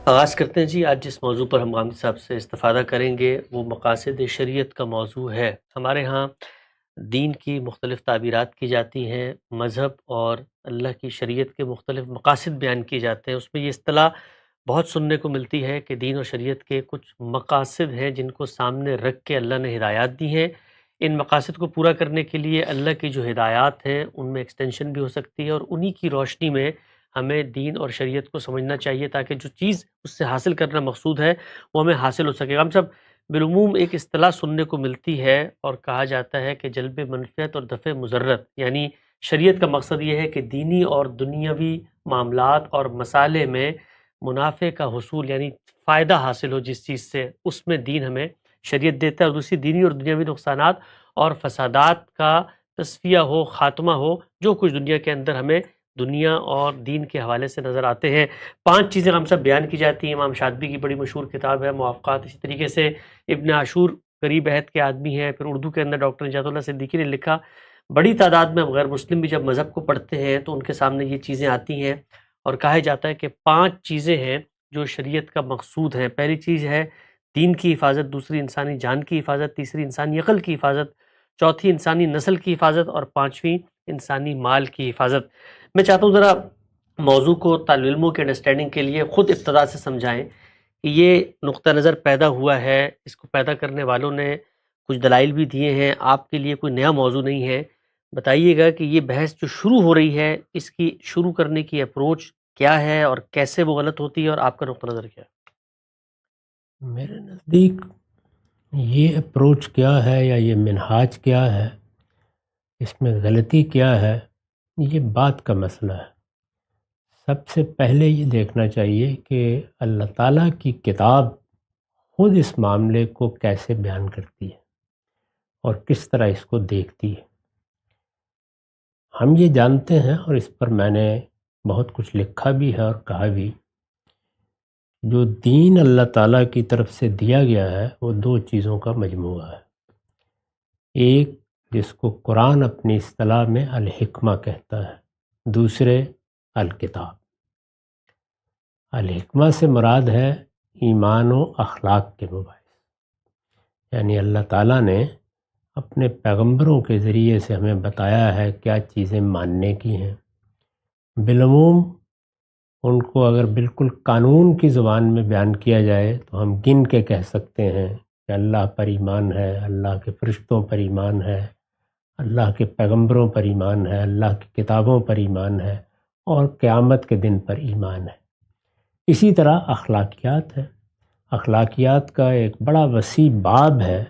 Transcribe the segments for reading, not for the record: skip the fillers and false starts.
آغاز کرتے ہیں جی۔ آج جس موضوع پر ہم غامدی صاحب سے استفادہ کریں گے وہ مقاصد شریعت کا موضوع ہے۔ ہمارے ہاں دین کی مختلف تعبیرات کی جاتی ہیں، مذہب اور اللہ کی شریعت کے مختلف مقاصد بیان کیے جاتے ہیں۔ اس میں یہ اصطلاح بہت سننے کو ملتی ہے کہ دین اور شریعت کے کچھ مقاصد ہیں جن کو سامنے رکھ کے اللہ نے ہدایات دی ہیں۔ ان مقاصد کو پورا کرنے کے لیے اللہ کی جو ہدایات ہیں ان میں ایکسٹینشن بھی ہو سکتی ہے، اور انہی کی روشنی میں ہمیں دین اور شریعت کو سمجھنا چاہیے تاکہ جو چیز اس سے حاصل کرنا مقصود ہے وہ ہمیں حاصل ہو سکے گا۔ ہم سب بالعموم ایک اصطلاح سننے کو ملتی ہے اور کہا جاتا ہے کہ جلب منفعت اور دفع مضرت، یعنی شریعت کا مقصد یہ ہے کہ دینی اور دنیاوی معاملات اور مسائل میں منافع کا حصول، یعنی فائدہ حاصل ہو جس چیز سے، اس میں دین ہمیں شریعت دیتا ہے، اور دوسری دینی اور دنیاوی نقصانات اور فسادات کا تصفیہ ہو، خاتمہ ہو، جو کچھ دنیا کے اندر ہمیں دنیا اور دین کے حوالے سے نظر آتے ہیں۔ 5 چیزیں ہم سب بیان کی جاتی ہیں۔ امام شاطبی کی بڑی مشہور کتاب ہے موافقات، اسی طریقے سے ابن عاشور قریب عہد کے آدمی ہیں، پھر اردو کے اندر ڈاکٹر نجات اللہ صدیقی نے لکھا۔ بڑی تعداد میں غیر مسلم بھی جب مذہب کو پڑھتے ہیں تو ان کے سامنے یہ چیزیں آتی ہیں، اور کہا جاتا ہے کہ 5 چیزیں ہیں جو شریعت کا مقصود ہیں۔ پہلی چیز ہے دین کی حفاظت، دوسری انسانی جان کی حفاظت، تیسری انسانی عقل کی حفاظت، چوتھی انسانی نسل کی حفاظت، اور 5ویں انسانی مال کی حفاظت۔ میں چاہتا ہوں ذرا موضوع کو طالب علموں کے انڈرسٹینڈنگ کے لیے خود ابتدا سے سمجھائیں کہ یہ نقطہ نظر پیدا ہوا ہے، اس کو پیدا کرنے والوں نے کچھ دلائل بھی دیے ہیں، آپ کے لیے کوئی نیا موضوع نہیں ہے۔ بتائیے گا کہ یہ بحث جو شروع ہو رہی ہے اس کی شروع کرنے کی اپروچ کیا ہے اور کیسے وہ غلط ہوتی ہے، اور آپ کا نقطہ نظر کیا ہے؟ میرے نزدیک یہ اپروچ کیا ہے یا یہ منہاج کیا ہے، اس میں غلطی کیا ہے، یہ بات کا مسئلہ ہے۔ سب سے پہلے یہ دیکھنا چاہیے کہ اللہ تعالیٰ کی کتاب خود اس معاملے کو کیسے بیان کرتی ہے اور کس طرح اس کو دیکھتی ہے۔ ہم یہ جانتے ہیں، اور اس پر میں نے بہت کچھ لکھا بھی ہے اور کہا بھی، جو دین اللہ تعالیٰ کی طرف سے دیا گیا ہے وہ 2 چیزوں کا مجموعہ ہے۔ ایک جس کو قرآن اپنی اصطلاح میں الحکمہ کہتا ہے، دوسرے الکتاب۔ الحکمہ سے مراد ہے ایمان و اخلاق کے مباحث، یعنی اللہ تعالیٰ نے اپنے پیغمبروں کے ذریعے سے ہمیں بتایا ہے کیا چیزیں ماننے کی ہیں۔ بالعموم ان کو اگر بالکل قانون کی زبان میں بیان کیا جائے تو ہم گن کے کہہ سکتے ہیں کہ اللہ پر ایمان ہے، اللہ کے فرشتوں پر ایمان ہے، اللہ کے پیغمبروں پر ایمان ہے، اللہ کی کتابوں پر ایمان ہے، اور قیامت کے دن پر ایمان ہے۔ اسی طرح اخلاقیات ہے۔ اخلاقیات کا ایک بڑا وسیع باب ہے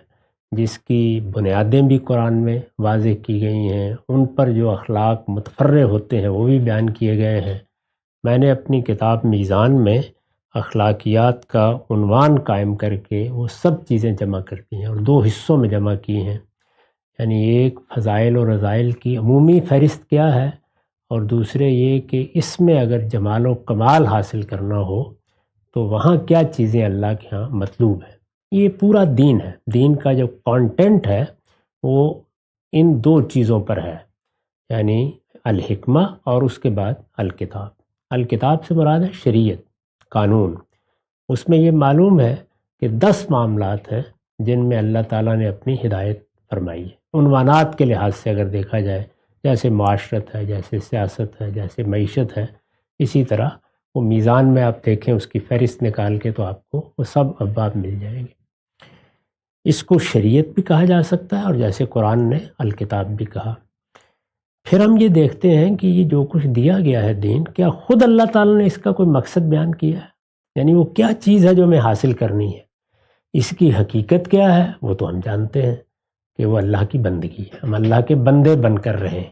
جس کی بنیادیں بھی قرآن میں واضح کی گئی ہیں، ان پر جو اخلاق متفرع ہوتے ہیں وہ بھی بیان کیے گئے ہیں۔ میں نے اپنی کتاب میزان میں اخلاقیات کا عنوان قائم کر کے وہ سب چیزیں جمع کرتی ہیں، اور 2 حصوں میں جمع کی ہیں، یعنی ایک فضائل و رذائل کی عمومی فہرست کیا ہے، اور دوسرے یہ کہ اس میں اگر جمال و کمال حاصل کرنا ہو تو وہاں کیا چیزیں اللہ کے ہاں مطلوب ہیں۔ یہ پورا دین ہے۔ دین کا جو کانٹینٹ ہے وہ ان 2 چیزوں پر ہے، یعنی الحکمہ اور اس کے بعد الکتاب۔ الکتاب سے مراد ہے شریعت، قانون۔ اس میں یہ معلوم ہے کہ 10 معاملات ہیں جن میں اللہ تعالیٰ نے اپنی ہدایت فرمائی ہے۔ عنوانات کے لحاظ سے اگر دیکھا جائے، جیسے معاشرت ہے، جیسے سیاست ہے، جیسے معیشت ہے، اسی طرح وہ میزان میں آپ دیکھیں اس کی فہرست نکال کے تو آپ کو وہ سب ابواب مل جائیں گے۔ اس کو شریعت بھی کہا جا سکتا ہے، اور جیسے قرآن نے الکتاب بھی کہا۔ پھر ہم یہ دیکھتے ہیں کہ یہ جو کچھ دیا گیا ہے دین، کیا خود اللہ تعالیٰ نے اس کا کوئی مقصد بیان کیا ہے، یعنی وہ کیا چیز ہے جو ہمیں حاصل کرنی ہے، اس کی حقیقت کیا ہے، وہ تو ہم جانتے ہیں کہ وہ اللہ کی بندگی ہے۔ ہم اللہ کے بندے بن کر رہیں،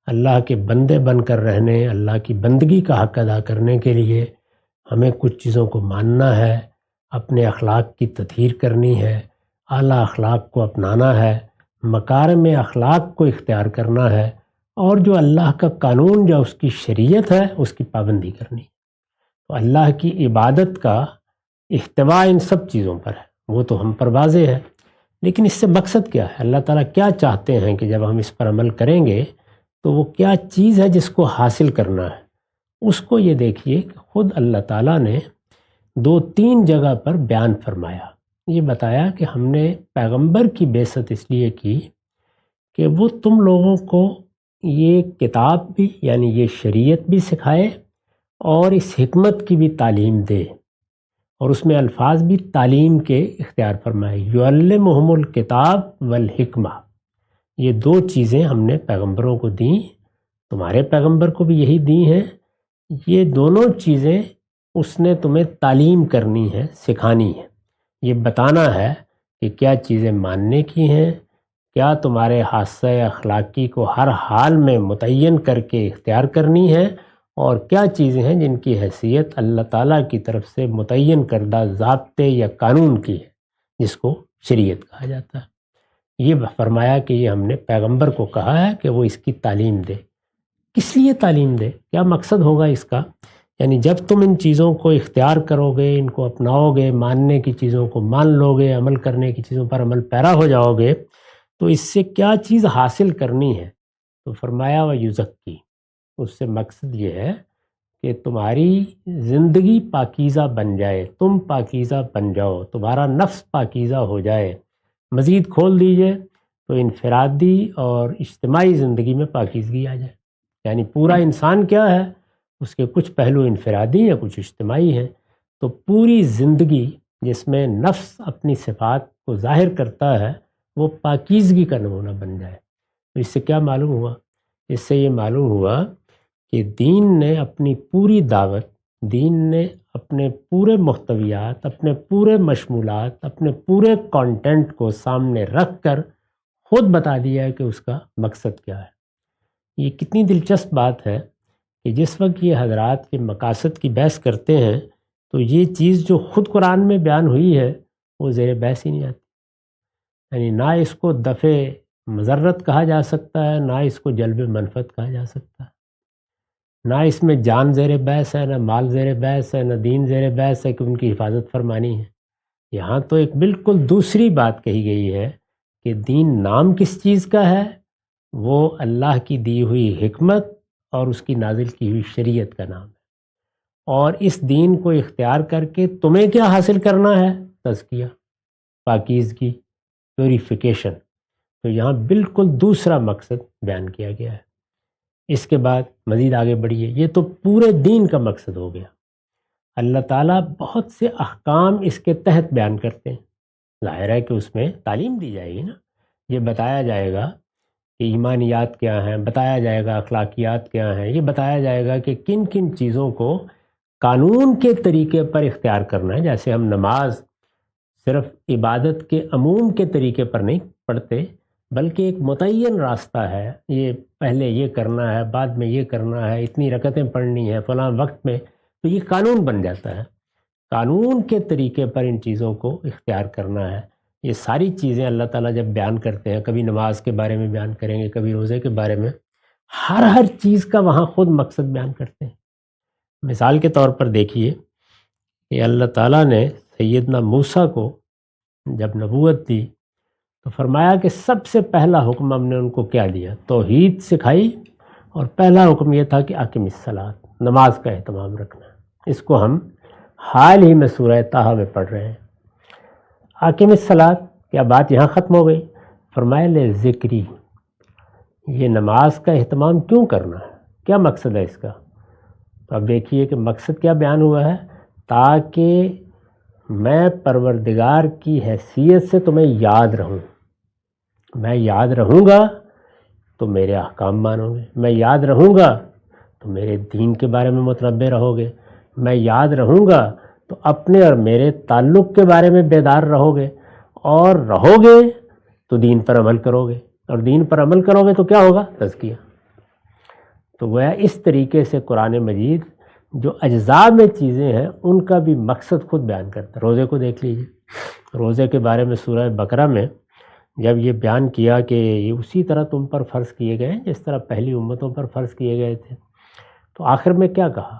اللہ کے بندے بن کر رہنے، اللہ کی بندگی کا حق ادا کرنے کے لیے ہمیں کچھ چیزوں کو ماننا ہے، اپنے اخلاق کی تطہیر کرنی ہے، اعلیٰ اخلاق کو اپنانا ہے، مکارم اخلاق کو اختیار کرنا ہے، اور جو اللہ کا قانون، جو اس کی شریعت ہے، اس کی پابندی کرنی۔ تو اللہ کی عبادت کا احتوا ان سب چیزوں پر ہے، وہ تو ہم پر واضح ہے، لیکن اس سے مقصد کیا ہے؟ اللہ تعالیٰ کیا چاہتے ہیں کہ جب ہم اس پر عمل کریں گے تو وہ کیا چیز ہے جس کو حاصل کرنا ہے؟ اس کو یہ دیکھیے کہ خود اللہ تعالیٰ نے دو تین جگہ پر بیان فرمایا۔ یہ بتایا کہ ہم نے پیغمبر کی بعثت اس لیے کی کہ وہ تم لوگوں کو یہ کتاب بھی یعنی یہ شریعت بھی سکھائے اور اس حکمت کی بھی تعلیم دے، اور اس میں الفاظ بھی تعلیم کے اختیار فرمائے، یعلمہم الکتاب والحکمہ۔ یہ دو چیزیں ہم نے پیغمبروں کو دیں، تمہارے پیغمبر کو بھی یہی دی ہیں۔ یہ دونوں چیزیں اس نے تمہیں تعلیم کرنی ہے، سکھانی ہے، یہ بتانا ہے کہ کیا چیزیں ماننے کی ہیں، کیا تمہارے حادثہ اخلاقی کو ہر حال میں متعین کر کے اختیار کرنی ہے، اور کیا چیزیں ہیں جن کی حیثیت اللہ تعالیٰ کی طرف سے متعین کردہ ضابطے یا قانون کی ہے، جس کو شریعت کہا جاتا ہے۔ یہ فرمایا کہ یہ ہم نے پیغمبر کو کہا ہے کہ وہ اس کی تعلیم دے۔ کس لیے تعلیم دے؟ کیا مقصد ہوگا اس کا؟ یعنی جب تم ان چیزوں کو اختیار کرو گے، ان کو اپناؤ گے، ماننے کی چیزوں کو مان لو گے، عمل کرنے کی چیزوں پر عمل پیرا ہو جاؤ گے، تو اس سے کیا چیز حاصل کرنی ہے؟ تو فرمایا وَيُزَكِّي، اس سے مقصد یہ ہے کہ تمہاری زندگی پاکیزہ بن جائے، تم پاکیزہ بن جاؤ، تمہارا نفس پاکیزہ ہو جائے۔ مزید کھول دیجئے تو انفرادی اور اجتماعی زندگی میں پاکیزگی آ جائے۔ یعنی پورا انسان کیا ہے، اس کے کچھ پہلو انفرادی یا کچھ اجتماعی ہیں، تو پوری زندگی جس میں نفس اپنی صفات کو ظاہر کرتا ہے وہ پاکیزگی کا نمونہ بن جائے۔ تو اس سے کیا معلوم ہوا؟ اس سے یہ معلوم ہوا کہ دین نے اپنی پوری دعوت، دین نے اپنے پورے محتویات، اپنے پورے مشمولات، اپنے پورے کانٹینٹ کو سامنے رکھ کر خود بتا دیا ہے کہ اس کا مقصد کیا ہے۔ یہ کتنی دلچسپ بات ہے کہ جس وقت یہ حضرات کے مقاصد کی بحث کرتے ہیں تو یہ چیز جو خود قرآن میں بیان ہوئی ہے وہ زیر بحث ہی نہیں آتی۔ یعنی نہ اس کو دفع مضرت کہا جا سکتا ہے، نہ اس کو جلب منفعت کہا جا سکتا ہے، نہ اس میں جان زیر بحث ہے، نہ مال زیر بحث ہے، نہ دین زیر بحث ہے کہ ان کی حفاظت فرمانی ہے۔ یہاں تو ایک بالکل دوسری بات کہی گئی ہے کہ دین نام کس چیز کا ہے؟ وہ اللہ کی دی ہوئی حکمت اور اس کی نازل کی ہوئی شریعت کا نام ہے، اور اس دین کو اختیار کر کے تمہیں کیا حاصل کرنا ہے؟ تزکیہ، پاکیزگی، پیوریفیکیشن۔ تو یہاں بالکل دوسرا مقصد بیان کیا گیا ہے۔ اس کے بعد مزید آگے بڑھیے، یہ تو پورے دین کا مقصد ہو گیا۔ اللہ تعالیٰ بہت سے احکام اس کے تحت بیان کرتے ہیں، ظاہر ہے کہ اس میں تعلیم دی جائے گی نا، یہ بتایا جائے گا کہ ایمانیات کیا ہیں، بتایا جائے گا اخلاقیات کیا ہیں، یہ بتایا جائے گا کہ کن کن چیزوں کو قانون کے طریقے پر اختیار کرنا ہے۔ جیسے ہم نماز صرف عبادت کے عموم کے طریقے پر نہیں پڑھتے، بلکہ ایک متعین راستہ ہے، یہ پہلے یہ کرنا ہے، بعد میں یہ کرنا ہے، اتنی رکعتیں پڑھنی ہے فلاں وقت میں، تو یہ قانون بن جاتا ہے۔ قانون کے طریقے پر ان چیزوں کو اختیار کرنا ہے۔ یہ ساری چیزیں اللہ تعالیٰ جب بیان کرتے ہیں، کبھی نماز کے بارے میں بیان کریں گے، کبھی روزے کے بارے میں، ہر چیز کا وہاں خود مقصد بیان کرتے ہیں۔ مثال کے طور پر دیکھیے کہ اللہ تعالیٰ نے سیدنا موسیٰ کو جب نبوت دی تو فرمایا کہ سب سے پہلا حکم ہم نے ان کو کیا دیا؟ توحید سکھائی، اور پہلا حکم یہ تھا کہ اقم الصلاۃ، نماز کا اہتمام رکھنا۔ اس کو ہم حال ہی میں سورہ طٰہٰ میں پڑھ رہے ہیں۔ اقم الصلاۃ، کیا بات یہاں ختم ہو گئی؟ فرمایا لذکری، یہ نماز کا اہتمام کیوں کرنا ہے؟ کیا مقصد ہے اس کا؟ تو اب دیکھیے کہ مقصد کیا بیان ہوا ہے، تاکہ میں پروردگار کی حیثیت سے تمہیں یاد رہوں۔ میں یاد رہوں گا تو میرے احکام مانو گے، میں یاد رہوں گا تو میرے دین کے بارے میں متنبہ رہو گے، میں یاد رہوں گا تو اپنے اور میرے تعلق کے بارے میں بیدار رہو گے، اور رہو گے تو دین پر عمل کرو گے، اور دین پر عمل کرو گے تو کیا ہوگا؟ تزکیہ۔ تو گویا اس طریقے سے قرآن مجید جو اجزاء میں چیزیں ہیں ان کا بھی مقصد خود بیان کرتا ہے۔ روزے کو دیکھ لیجیے، روزے کے بارے میں سورہ بقرہ میں جب یہ بیان کیا کہ یہ اسی طرح تم پر فرض کیے گئے جس طرح پہلی امتوں پر فرض کیے گئے تھے، تو آخر میں کیا کہا؟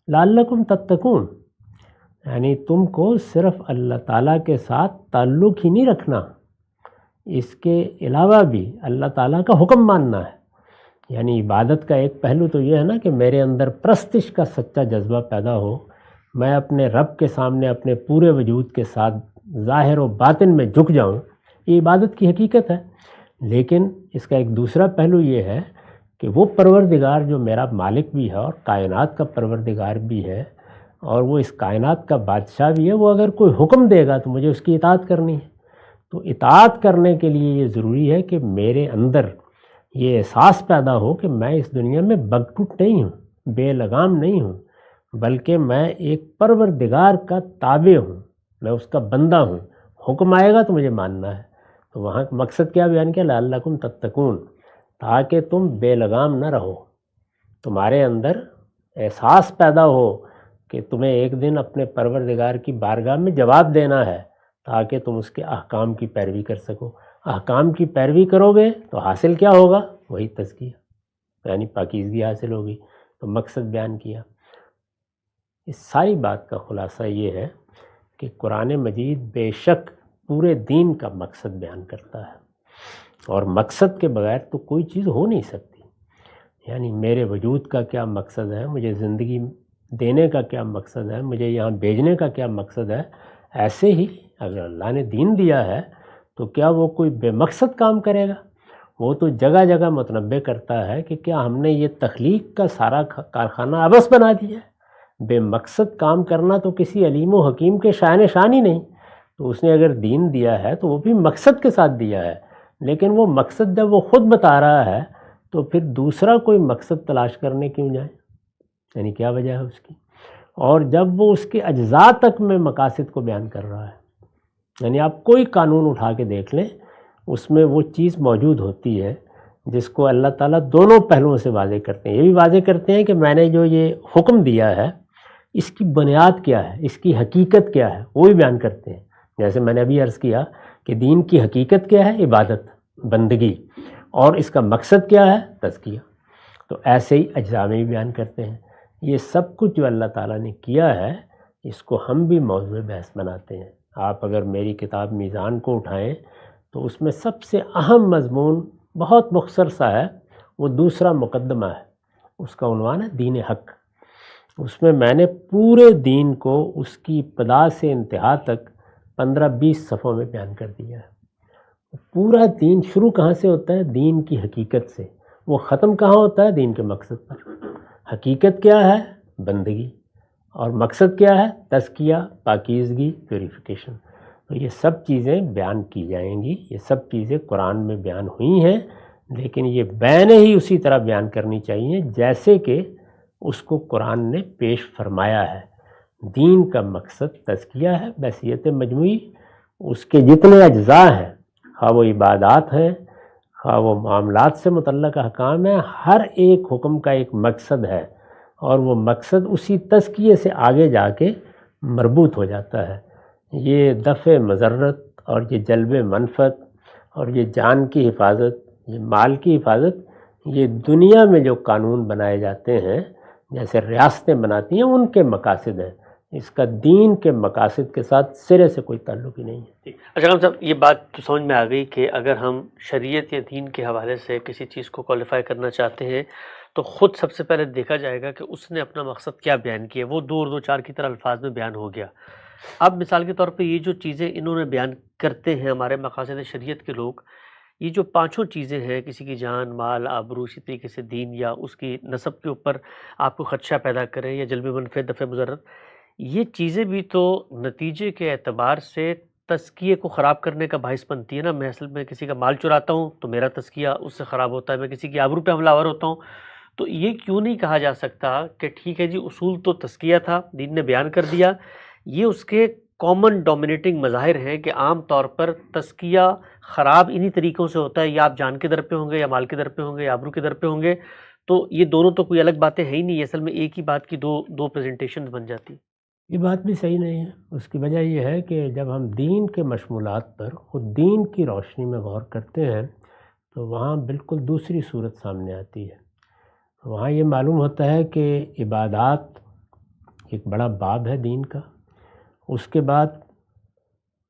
لعلکم تتقون، یعنی تم کو صرف اللہ تعالیٰ کے ساتھ تعلق ہی نہیں رکھنا، اس کے علاوہ بھی اللہ تعالیٰ کا حکم ماننا ہے۔ یعنی عبادت کا ایک پہلو تو یہ ہے نا کہ میرے اندر پرستش کا سچا جذبہ پیدا ہو، میں اپنے رب کے سامنے اپنے پورے وجود کے ساتھ ظاہر و باطن میں جھک جاؤں، یہ عبادت کی حقیقت ہے۔ لیکن اس کا ایک دوسرا پہلو یہ ہے کہ وہ پروردگار جو میرا مالک بھی ہے اور کائنات کا پروردگار بھی ہے اور وہ اس کائنات کا بادشاہ بھی ہے، وہ اگر کوئی حکم دے گا تو مجھے اس کی اطاعت کرنی ہے۔ تو اطاعت کرنے کے لیے یہ ضروری ہے کہ میرے اندر یہ احساس پیدا ہو کہ میں اس دنیا میں بگٹوٹ نہیں ہوں، بے لگام نہیں ہوں، بلکہ میں ایک پروردگار کا تابع ہوں، میں اس کا بندہ ہوں، حکم آئے گا تو مجھے ماننا ہے۔ تو وہاں مقصد کیا بیان کیا؟ لعلکم تتقون، تاکہ تم بے لگام نہ رہو، تمہارے اندر احساس پیدا ہو کہ تمہیں ایک دن اپنے پروردگار کی بارگاہ میں جواب دینا ہے، تاکہ تم اس کے احکام کی پیروی کر سکو۔ احکام کی پیروی کرو گے تو حاصل کیا ہوگا؟ وہی تزکیہ، یعنی پاکیزگی حاصل ہوگی۔ تو مقصد بیان کیا۔ اس ساری بات کا خلاصہ یہ ہے کہ قرآن مجید بے شک پورے دین کا مقصد بیان کرتا ہے، اور مقصد کے بغیر تو کوئی چیز ہو نہیں سکتی۔ یعنی میرے وجود کا کیا مقصد ہے، مجھے زندگی دینے کا کیا مقصد ہے، مجھے یہاں بھیجنے کا کیا مقصد ہے، ایسے ہی اگر اللہ نے دین دیا ہے تو کیا وہ کوئی بے مقصد کام کرے گا؟ وہ تو جگہ جگہ متنبع کرتا ہے کہ کیا ہم نے یہ تخلیق کا سارا کارخانہ عبث بنا دیا ہے؟ بے مقصد کام کرنا تو کسی علیم و حکیم کے شان شان ہی نہیں۔ تو اس نے اگر دین دیا ہے تو وہ بھی مقصد کے ساتھ دیا ہے، لیکن وہ مقصد جب وہ خود بتا رہا ہے تو پھر دوسرا کوئی مقصد تلاش کرنے کیوں جائے؟ یعنی کیا وجہ ہے اس کی؟ اور جب وہ اس کے اجزاء تک میں مقاصد کو بیان کر رہا ہے، یعنی آپ کوئی قانون اٹھا کے دیکھ لیں، اس میں وہ چیز موجود ہوتی ہے جس کو اللہ تعالیٰ دونوں پہلوؤں سے واضح کرتے ہیں۔ یہ بھی واضح کرتے ہیں کہ میں نے جو یہ حکم دیا ہے اس کی بنیاد کیا ہے، اس کی حقیقت کیا ہے، وہ بھی بیان کرتے ہیں۔ جیسے میں نے ابھی عرض کیا کہ دین کی حقیقت کیا ہے؟ عبادت، بندگی، اور اس کا مقصد کیا ہے؟ تزکیہ۔ تو ایسے ہی اجزاء میں بھی بیان کرتے ہیں۔ یہ سب کچھ جو اللہ تعالیٰ نے کیا ہے اس کو ہم بھی موضوع بحث بناتے ہیں۔ آپ اگر میری کتاب میزان کو اٹھائیں تو اس میں سب سے اہم مضمون بہت مختصر سا ہے، وہ دوسرا مقدمہ ہے، اس کا عنوان ہے دین حق۔ اس میں نے پورے دین کو اس کی ابتدا سے انتہا تک 15-20 صفحوں میں بیان کر دیا ہے۔ پورا دین شروع کہاں سے ہوتا ہے؟ دین کی حقیقت سے۔ وہ ختم کہاں ہوتا ہے؟ دین کے مقصد پر۔ حقیقت کیا ہے؟ بندگی، اور مقصد کیا ہے؟ تزکیہ، پاکیزگی، پیوریفیکیشن۔ تو یہ سب چیزیں بیان کی جائیں گی، یہ سب چیزیں قرآن میں بیان ہوئی ہیں، لیکن یہ بیان ہی اسی طرح بیان کرنی چاہیے جیسے کہ اس کو قرآن نے پیش فرمایا ہے۔ دین کا مقصد تزکیہ ہے بحیثیت مجموعی، اس کے جتنے اجزاء ہیں، خواہ وہ عبادات ہیں، خواہ وہ معاملات سے متعلق احکام ہیں، ہر ایک حکم کا ایک مقصد ہے، اور وہ مقصد اسی تزکیے سے آگے جا کے مربوط ہو جاتا ہے۔ یہ دفع مضرت اور یہ جلب منفعت اور یہ جان کی حفاظت، یہ مال کی حفاظت، یہ دنیا میں جو قانون بنائے جاتے ہیں، جیسے ریاستیں بناتی ہیں، ان کے مقاصد ہیں۔ اس کا دین کے مقاصد کے ساتھ سرے سے کوئی تعلق ہی نہیں ہے۔ اچھا غلام صاحب، یہ بات تو سمجھ میں آ گئی کہ اگر ہم شریعت یا دین کے حوالے سے کسی چیز کو کوالیفائی کرنا چاہتے ہیں تو خود سب سے پہلے دیکھا جائے گا کہ اس نے اپنا مقصد کیا بیان کیا۔ وہ 2 اور 2 4 کی طرح الفاظ میں بیان ہو گیا۔ اب مثال کے طور پہ یہ جو چیزیں انہوں نے بیان کرتے ہیں ہمارے مقاصد شریعت کے لوگ، یہ جو 5 چیزیں ہیں، کسی کی جان، مال، آبرو، اسی طریقے سے دین یا اس کی نسب کے اوپر آپ کو خدشہ پیدا کریں، یا جلب منفعت، دفع مضرت، یہ چیزیں بھی تو نتیجے کے اعتبار سے تزکیے کو خراب کرنے کا باعث بنتی ہے نا۔ میں اصل میں کسی کا مال چراتا ہوں تو میرا تزکیہ اس سے خراب ہوتا ہے، میں کسی کی آبرو پہ حملہ آور ہوتا ہوں، تو یہ کیوں نہیں کہا جا سکتا کہ ٹھیک ہے جی، اصول تو تزکیہ تھا، دین نے بیان کر دیا، یہ اس کے کامن ڈومینیٹنگ مظاہر ہیں کہ عام طور پر تزکیہ خراب انہی طریقوں سے ہوتا ہے، یا آپ جان کے در پہ ہوں گے، یا مال کے در پہ ہوں گے، یا آبرو کے در پہ ہوں گے۔ تو یہ دونوں تو کوئی الگ باتیں ہیں ہی نہیں، اصل میں ایک ہی بات کی دو پریزنٹیشن بن جاتی۔ یہ بات بھی صحیح نہیں ہے۔ اس کی وجہ یہ ہے کہ جب ہم دین کے مشمولات پر خود دین کی روشنی میں غور کرتے ہیں تو وہاں بالکل دوسری صورت سامنے آتی ہے۔ وہاں یہ معلوم ہوتا ہے کہ عبادات ایک بڑا باب ہے دین کا، اس کے بعد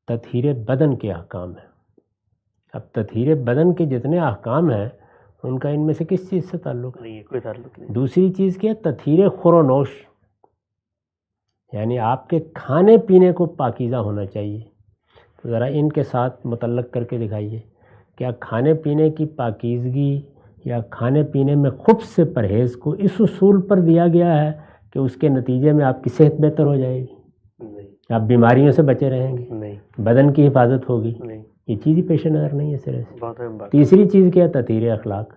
تطہیر بدن کے احکام ہیں۔ اب تطہیر بدن کے جتنے احکام ہیں ان کا ان میں سے کس چیز سے تعلق نہیں ہے، کوئی تعلق نہیں۔ دوسری چیز کیا ہے؟ تطہیر خور و نوش، یعنی آپ کے کھانے پینے کو پاکیزہ ہونا چاہیے. تو ذرا ان کے ساتھ متعلق کر کے دکھائیے. کیا کھانے پینے کی پاکیزگی یا کھانے پینے میں خبث سے پرہیز کو اس اصول پر دیا گیا ہے کہ اس کے نتیجے میں آپ کی صحت بہتر ہو جائے گی، آپ بیماریوں سے بچے رہیں گے، بدن کی حفاظت ہوگی؟ یہ چیز ہی پیش نظر نہیں ہے سرے سے. تیسری چیز کیا ہے؟ تطہیر اخلاق.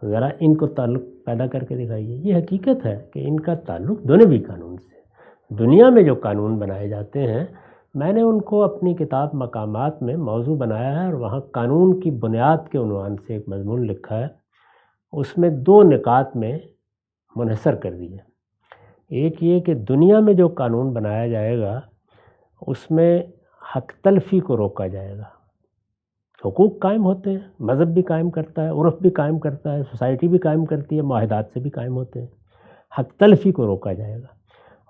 تو ذرا ان کو تعلق پیدا کر کے دکھائیے. یہ حقیقت ہے کہ ان کا تعلق دنیوی قانون سے. دنیا میں جو قانون بنائے جاتے ہیں، میں نے ان کو اپنی کتاب مقامات میں موضوع بنایا ہے اور وہاں قانون کی بنیاد کے عنوان سے ایک مضمون لکھا ہے. اس میں 2 نکات میں منحصر کر دیا. ایک یہ کہ دنیا میں جو قانون بنایا جائے گا اس میں حق تلفی کو روکا جائے گا. حقوق قائم ہوتے ہیں، مذہب بھی قائم کرتا ہے، عرف بھی قائم کرتا ہے، سوسائٹی بھی قائم کرتی ہے، معاہدات سے بھی قائم ہوتے ہیں. حق تلفی کو روکا جائے گا.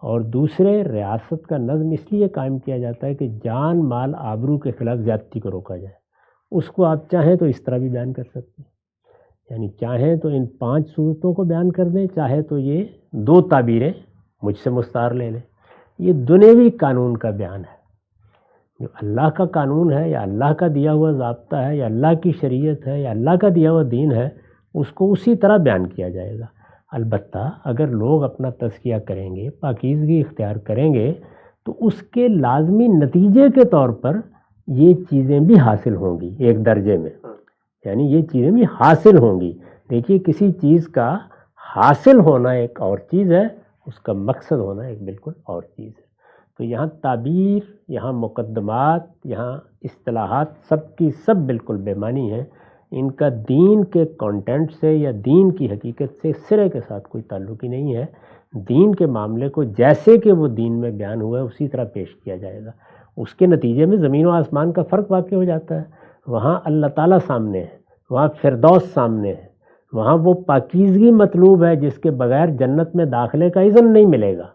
اور دوسرے، ریاست کا نظم اس لیے قائم کیا جاتا ہے کہ جان مال آبرو کے خلاف زیادتی کو روکا جائے. اس کو آپ چاہیں تو اس طرح بھی بیان کر سکتے ہیں، یعنی چاہیں تو ان 5 صورتوں کو بیان کر دیں، چاہے تو یہ 2 تعبیریں مجھ سے مستعار لے لیں. یہ دنیوی قانون کا بیان ہے. جو اللہ کا قانون ہے یا اللہ کا دیا ہوا ضابطہ ہے یا اللہ کی شریعت ہے یا اللہ کا دیا ہوا دین ہے، اس کو اسی طرح بیان کیا جائے گا. البتہ اگر لوگ اپنا تزکیہ کریں گے، پاکیزگی اختیار کریں گے، تو اس کے لازمی نتیجے کے طور پر یہ چیزیں بھی حاصل ہوں گی ایک درجے میں. یعنی یہ چیزیں بھی حاصل ہوں گی. دیکھیے، کسی چیز کا حاصل ہونا ایک اور چیز ہے، اس کا مقصد ہونا ایک بالکل اور چیز ہے. تو یہاں تعبیر، یہاں مقدمات، یہاں اصطلاحات سب کی سب بالکل بے معنی ہیں. ان کا دین کے کانٹینٹ سے یا دین کی حقیقت سے سرے کے ساتھ کوئی تعلق ہی نہیں ہے. دین کے معاملے کو جیسے کہ وہ دین میں بیان ہوا ہے اسی طرح پیش کیا جائے گا. اس کے نتیجے میں زمین و آسمان کا فرق واقع ہو جاتا ہے. وہاں اللہ تعالیٰ سامنے ہے، وہاں فردوس سامنے ہے، وہاں وہ پاکیزگی مطلوب ہے جس کے بغیر جنت میں داخلے کا اذن نہیں ملے گا.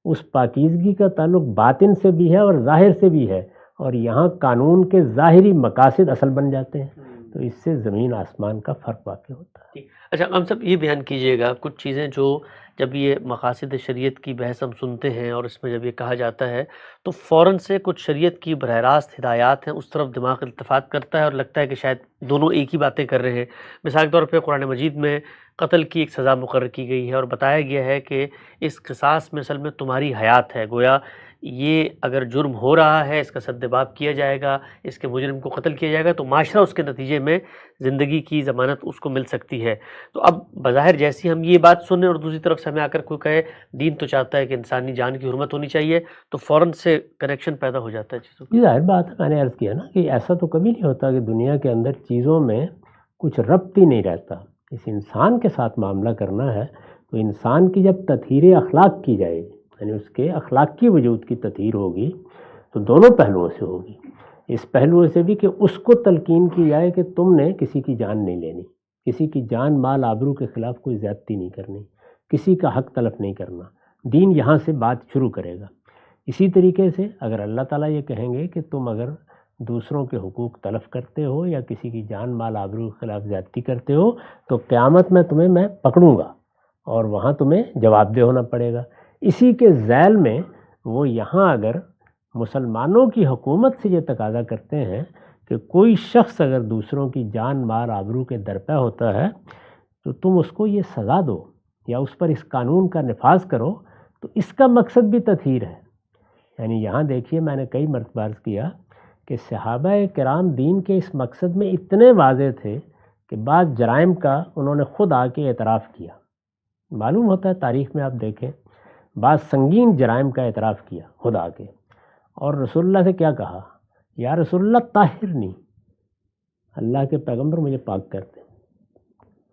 اس پاکیزگی کا تعلق باطن سے بھی ہے اور ظاہر سے بھی ہے، اور یہاں قانون کے ظاہری مقاصد اصل بن جاتے ہیں. تو اس سے زمین آسمان کا فرق واقع ہوتا ہے. اچھا، ہم سب یہ بیان کیجئے گا کچھ چیزیں جو جب یہ مقاصد شریعت کی بحث ہم سنتے ہیں اور اس میں جب یہ کہا جاتا ہے تو فوراً سے کچھ شریعت کی براہ راست ہدایات ہیں اس طرف دماغ التفات کرتا ہے اور لگتا ہے کہ شاید دونوں ایک ہی باتیں کر رہے ہیں. مثال کے طور پہ قرآن مجید میں قتل کی ایک سزا مقرر کی گئی ہے اور بتایا گیا ہے کہ اس قصاص میں اصل میں تمہاری حیات ہے. گویا یہ اگر جرم ہو رہا ہے، اس کا سدباب کیا جائے گا، اس کے مجرم کو قتل کیا جائے گا تو معاشرہ اس کے نتیجے میں زندگی کی ضمانت اس کو مل سکتی ہے. تو اب بظاہر جیسی ہم یہ بات سنیں اور دوسری طرف سے ہمیں آ کر کوئی کہے دین تو چاہتا ہے کہ انسانی جان کی حرمت ہونی چاہیے، تو فوراً سے کنیکشن پیدا ہو جاتا ہے چیزوں کا. یہ ظاہر بات ہے، میں نے عرض کیا نا کہ ایسا تو کبھی نہیں ہوتا کہ دنیا کے اندر چیزوں میں کچھ ربط ہی نہیں رہتا. اس انسان کے ساتھ معاملہ کرنا ہے تو انسان کی جب تطہیر اخلاق کی جائے گی، یعنی اس کے اخلاقی وجود کی تطہیر ہوگی، تو دونوں پہلوؤں سے ہوگی. اس پہلو سے بھی کہ اس کو تلقین کی جائے کہ تم نے کسی کی جان نہیں لینی، کسی کی جان مال آبرو کے خلاف کوئی زیادتی نہیں کرنی، کسی کا حق تلف نہیں کرنا. دین یہاں سے بات شروع کرے گا. اسی طریقے سے اگر اللہ تعالیٰ یہ کہیں گے کہ تم اگر دوسروں کے حقوق تلف کرتے ہو یا کسی کی جان مال آبرو کے خلاف زیادتی کرتے ہو تو قیامت میں تمہیں میں پکڑوں گا اور وہاں تمہیں جواب دہ ہونا پڑے گا. اسی کے ذیل میں وہ یہاں اگر مسلمانوں کی حکومت سے یہ تقاضا کرتے ہیں کہ کوئی شخص اگر دوسروں کی جان مال آبرو کے درپے ہوتا ہے تو تم اس کو یہ سزا دو یا اس پر اس قانون کا نفاذ کرو، تو اس کا مقصد بھی تطہیر ہے. یعنی یہاں دیکھیے، میں نے کئی مرتبہ عرض کیا کہ صحابہ کرام دین کے اس مقصد میں اتنے واضح تھے کہ بعض جرائم کا انہوں نے خود آ کے اعتراف کیا. معلوم ہوتا ہے تاریخ میں آپ دیکھیں، بعض سنگین جرائم کا اعتراف کیا خود آ کے، اور رسول اللہ سے کیا کہا؟ یا رسول اللہ طاہرنی، اللہ کے پیغمبر مجھے پاک کر دیں.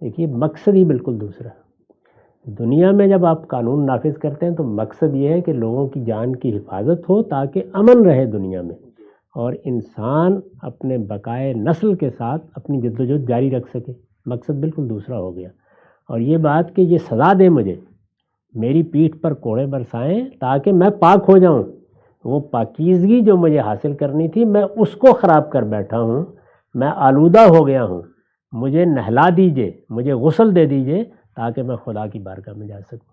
دیکھیے، مقصد ہی بالکل دوسرا. دنیا میں جب آپ قانون نافذ کرتے ہیں تو مقصد یہ ہے کہ لوگوں کی جان کی حفاظت ہو تاکہ امن رہے دنیا میں، اور انسان اپنے بقائے نسل کے ساتھ اپنی جدوجہد جاری رکھ سکے. مقصد بالکل دوسرا ہو گیا. اور یہ بات کہ یہ سزا دے مجھے، میری پیٹھ پر کوڑے برسائیں تاکہ میں پاک ہو جاؤں، وہ پاکیزگی جو مجھے حاصل کرنی تھی میں اس کو خراب کر بیٹھا ہوں، میں آلودہ ہو گیا ہوں، مجھے نہلا دیجئے، مجھے غسل دے دیجئے تاکہ میں خدا کی بارگاہ میں جا سکوں.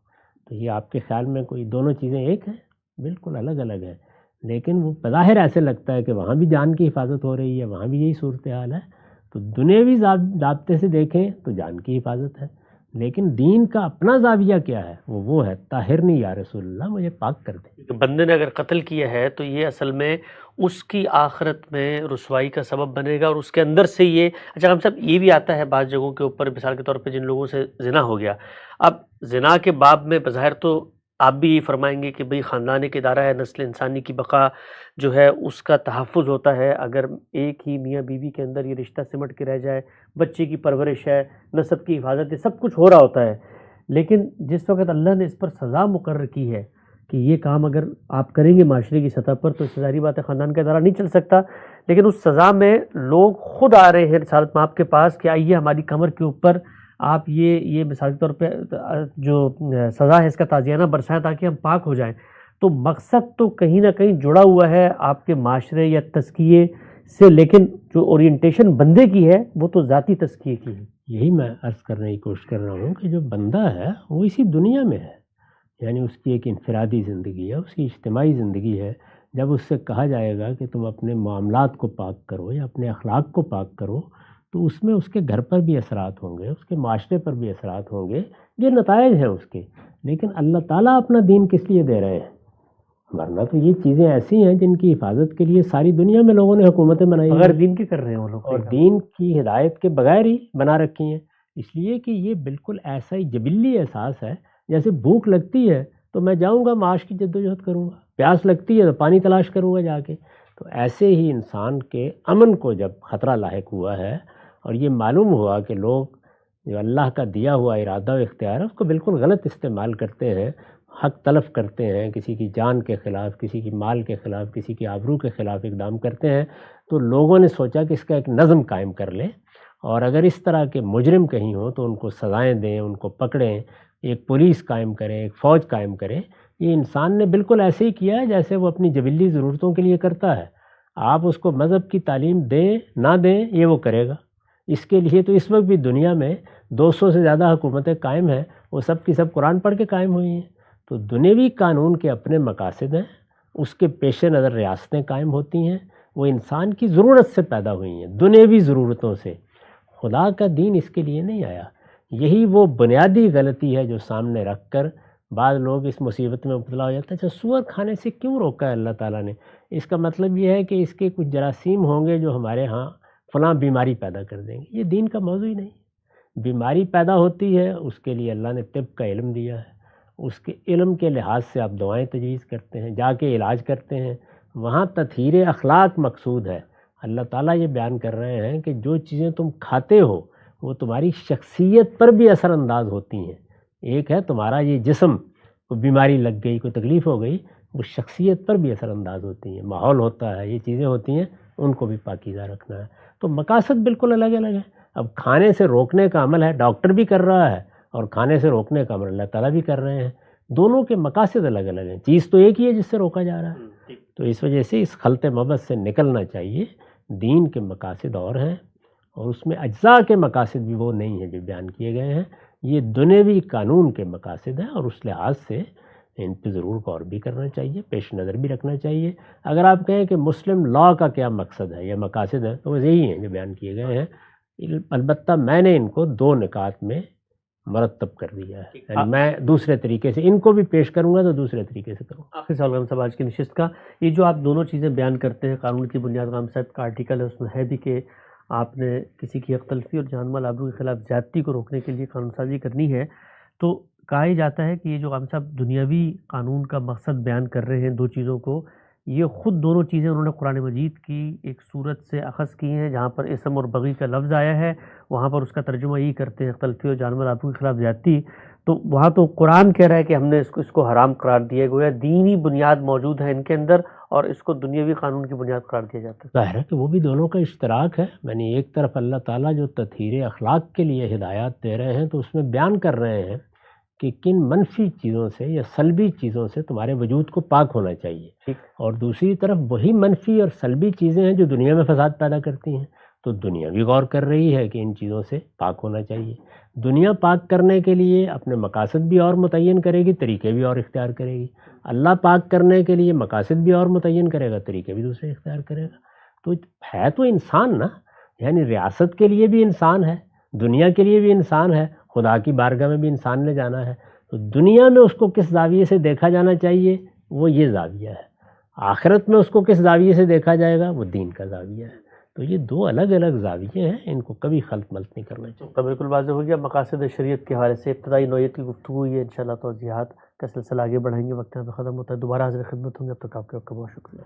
تو یہ آپ کے خیال میں کوئی دونوں چیزیں ایک ہیں؟ بالکل الگ الگ ہیں، لیکن وہ بظاہر ایسے لگتا ہے کہ وہاں بھی جان کی حفاظت ہو رہی ہے، وہاں بھی یہی صورتحال ہے۔ تو دنیاوی ضابطے سے دیکھیں تو جان کی حفاظت ہے، لیکن دین کا اپنا زاویہ کیا ہے؟ وہ ہے طاہرنی یا رسول اللہ، مجھے پاک کر دیں۔ بندے نے اگر قتل کیا ہے تو یہ اصل میں اس کی آخرت میں رسوائی کا سبب بنے گا، اور اس کے اندر سے یہ اچھا ہم سب یہ بھی آتا ہے بعض جگہوں کے اوپر، مثال کے طور پہ جن لوگوں سے زنا ہو گیا، اب زنا کے باب میں بظاہر تو آپ بھی یہ فرمائیں گے کہ بھئی خاندان ایک ادارہ ہے، نسل انسانی کی بقا جو ہے اس کا تحفظ ہوتا ہے، اگر ایک ہی میاں بیوی کے اندر یہ رشتہ سمٹ کے رہ جائے، بچے کی پرورش ہے، نسب کی حفاظت ہے، سب کچھ ہو رہا ہوتا ہے، لیکن جس وقت اللہ نے اس پر سزا مقرر کی ہے کہ یہ کام اگر آپ کریں گے معاشرے کی سطح پر تو ظاہری بات ہے خاندان کا ادارہ نہیں چل سکتا، لیکن اس سزا میں لوگ خود آ رہے ہیں رسالت مآب کے پاس کہ آئیے ہماری کمر کے اوپر آپ یہ مثال کے طور پہ جو سزا ہے اس کا تعزیانہ برسائیں تاکہ ہم پاک ہو جائیں۔ تو مقصد تو کہیں نہ کہیں جڑا ہوا ہے آپ کے معاشرے یا تزکیے سے، لیکن جو اورینٹیشن بندے کی ہے وہ تو ذاتی تزکیے کی ہے۔ یہی میں عرض کرنے کی کوشش کر رہا ہوں کہ جو بندہ ہے وہ اسی دنیا میں ہے، یعنی اس کی ایک انفرادی زندگی ہے، اس کی اجتماعی زندگی ہے۔ جب اس سے کہا جائے گا کہ تم اپنے معاملات کو پاک کرو یا اپنے اخلاق کو پاک کرو، تو اس میں اس کے گھر پر بھی اثرات ہوں گے، اس کے معاشرے پر بھی اثرات ہوں گے، یہ نتائج ہیں اس کے۔ لیکن اللہ تعالیٰ اپنا دین کس لیے دے رہے ہیں؟ ورنہ تو یہ چیزیں ایسی ہیں جن کی حفاظت کے لیے ساری دنیا میں لوگوں نے حکومتیں بنائی ہیں، اگر دین کے کر رہے ہیں وہ لوگ، اور دین کی ہدایت کے بغیر ہی بنا رکھی ہیں، اس لیے کہ یہ بالکل ایسا ہی جبلی احساس ہے۔ جیسے بھوک لگتی ہے تو میں جاؤں گا معاش کی جدوجہد کروں گا، پیاس لگتی ہے تو پانی تلاش کروں گا جا کے۔ تو ایسے ہی انسان کے امن کو جب خطرہ لاحق ہوا ہے اور یہ معلوم ہوا کہ لوگ جو اللہ کا دیا ہوا ارادہ و اختیار ہے اس کو بالکل غلط استعمال کرتے ہیں، حق تلف کرتے ہیں، کسی کی جان کے خلاف، کسی کی مال کے خلاف، کسی کی آبرو کے خلاف اقدام کرتے ہیں، تو لوگوں نے سوچا کہ اس کا ایک نظم قائم کر لیں، اور اگر اس طرح کے مجرم کہیں ہوں تو ان کو سزائیں دیں، ان کو پکڑیں، ایک پولیس قائم کریں، ایک فوج قائم کریں۔ یہ انسان نے بالکل ایسے ہی کیا ہے جیسے وہ اپنی جبلی ضرورتوں کے لیے کرتا ہے۔ آپ اس کو مذہب کی تعلیم دیں نہ دیں یہ وہ کرے گا۔ اس کے لیے تو اس وقت بھی دنیا میں 200 سے زیادہ حکومتیں قائم ہیں، وہ سب کی سب قرآن پڑھ کے قائم ہوئی ہیں۔ تو دنیوی قانون کے اپنے مقاصد ہیں، اس کے پیش نظر ریاستیں قائم ہوتی ہیں، وہ انسان کی ضرورت سے پیدا ہوئی ہیں، دنیوی ضرورتوں سے۔ خدا کا دین اس کے لیے نہیں آیا۔ یہی وہ بنیادی غلطی ہے جو سامنے رکھ کر بعض لوگ اس مصیبت میں مبتلا ہو جاتے ہیں۔ اچھا سور کھانے سے کیوں روکا ہے اللہ تعالیٰ نے؟ اس کا مطلب یہ ہے کہ اس کے کچھ جراثیم ہوں گے جو ہمارے ہاں فلاں بیماری پیدا کر دیں گے۔ یہ دین کا موضوع ہی نہیں۔ بیماری پیدا ہوتی ہے اس کے لیے اللہ نے طب کا علم دیا ہے، اس کے علم کے لحاظ سے آپ دوائیں تجویز کرتے ہیں، جا کے علاج کرتے ہیں، وہاں تطہیر اخلاق مقصود ہے۔ اللہ تعالیٰ یہ بیان کر رہے ہیں کہ جو چیزیں تم کھاتے ہو وہ تمہاری شخصیت پر بھی اثر انداز ہوتی ہیں۔ ایک ہے تمہارا یہ جسم، کوئی بیماری لگ گئی، کوئی تکلیف ہو گئی، وہ شخصیت پر بھی اثر انداز ہوتی ہیں، ماحول ہوتا ہے، یہ چیزیں ہوتی ہیں، ان کو بھی پاکیزہ رکھنا ہے۔ تو مقاصد بالکل الگ الگ ہیں۔ اب کھانے سے روکنے کا عمل ہے، ڈاکٹر بھی کر رہا ہے، اور کھانے سے روکنے کا عمل اللہ تعالیٰ بھی کر رہے ہیں، دونوں کے مقاصد الگ الگ ہیں، چیز تو ایک ہی ہے جس سے روکا جا رہا ہے۔ تو اس وجہ سے اس خلط مبعث سے نکلنا چاہیے۔ دین کے مقاصد اور ہیں، اور اس میں اجزاء کے مقاصد بھی وہ نہیں ہیں جو بیان کیے گئے ہیں، یہ دنیوی قانون کے مقاصد ہیں، اور اس لحاظ سے ان پہ ضرور غور بھی کرنا چاہیے، پیش نظر بھی رکھنا چاہیے۔ اگر آپ کہیں کہ مسلم لا کا کیا مقصد ہے یا مقاصد ہے تو وہ یہی ہیں جو بیان کیے گئے ہیں، البتہ میں نے ان کو دو نکات میں مرتب کر دیا ہے، یعنی میں دوسرے طریقے سے ان کو بھی پیش کروں گا تو دوسرے طریقے سے کروں گا۔ آخری سوال غام صاحب آج کی نشست کا، یہ جو آپ دونوں چیزیں بیان کرتے ہیں، قانون کی بنیاد غام صاحب کا آرٹیکل ہے، اس میں ہے بھی کہ آپ نے کسی کی حق تلفی اور جان مال آبرو کے خلاف زیادتی کو روکنے کے لیے قانون سازی کرنی ہے، تو کہا ہی جاتا ہے کہ یہ جو غام صاحب دنیاوی قانون کا مقصد بیان کر رہے ہیں دو چیزوں کو، یہ خود دونوں چیزیں انہوں نے قرآن مجید کی ایک صورت سے اخذ کی ہیں جہاں پر اسم اور بغی کا لفظ آیا ہے، وہاں پر اس کا ترجمہ یہی کرتے ہیں تلفی اور جان مال آبرو کے خلاف زیادتی، تو وہاں تو قرآن کہہ رہا ہے کہ ہم نے اس کو حرام قرار دیا، گویا دینی بنیاد موجود ہے ان کے اندر اور اس کو دنیاوی قانون کی بنیاد قرار دیا جاتا ہے۔ ظاہر ہے کہ وہ بھی دونوں کا اشتراک ہے، یعنی ایک طرف اللہ تعالیٰ جو تطہیر اخلاق کے لیے ہدایات دے رہے ہیں تو اس میں بیان کر رہے ہیں کہ کن منفی چیزوں سے یا سلبی چیزوں سے تمہارے وجود کو پاک ہونا چاہیے، اور دوسری طرف وہی منفی اور سلبی چیزیں ہیں جو دنیا میں فساد پیدا کرتی ہیں، تو دنیا بھی غور کر رہی ہے کہ ان چیزوں سے پاک ہونا چاہیے. دنیا پاک کرنے کے لیے اپنے مقاصد بھی اور متعین کرے گی، طریقے بھی اور اختیار کرے گی. اللہ پاک کرنے کے لیے مقاصد بھی اور متعین کرے گا، طریقے بھی دوسرے اختیار کرے گا. تو ہے تو انسان نا، یعنی ریاست کے لیے بھی انسان ہے، دنیا کے لیے بھی انسان ہے، خدا کی بارگاہ میں بھی انسان نے جانا ہے. تو دنیا میں اس کو کس زاویے سے دیکھا جانا چاہیے، وہ یہ زاویہ ہے. آخرت میں اس کو کس زاویے سے دیکھا جائے گا، وہ دین کا زاویہ ہے. تو یہ دو الگ الگ زاویے ہیں، ان کو کبھی خلط ملط نہیں کرنا چاہیے. تو بالکل واضح ہو گیا. مقاصد شریعت کے حوالے سے ابتدائی نوعیت کی گفتگو ہوئی ہے، انشاءاللہ توضیحات کا سلسلہ آگے بڑھائیں گے. وقت یہاں پہ ختم ہوتا ہے، دوبارہ حاضر خدمت ہوں گے. اب تک آپ کا بہت شکریہ.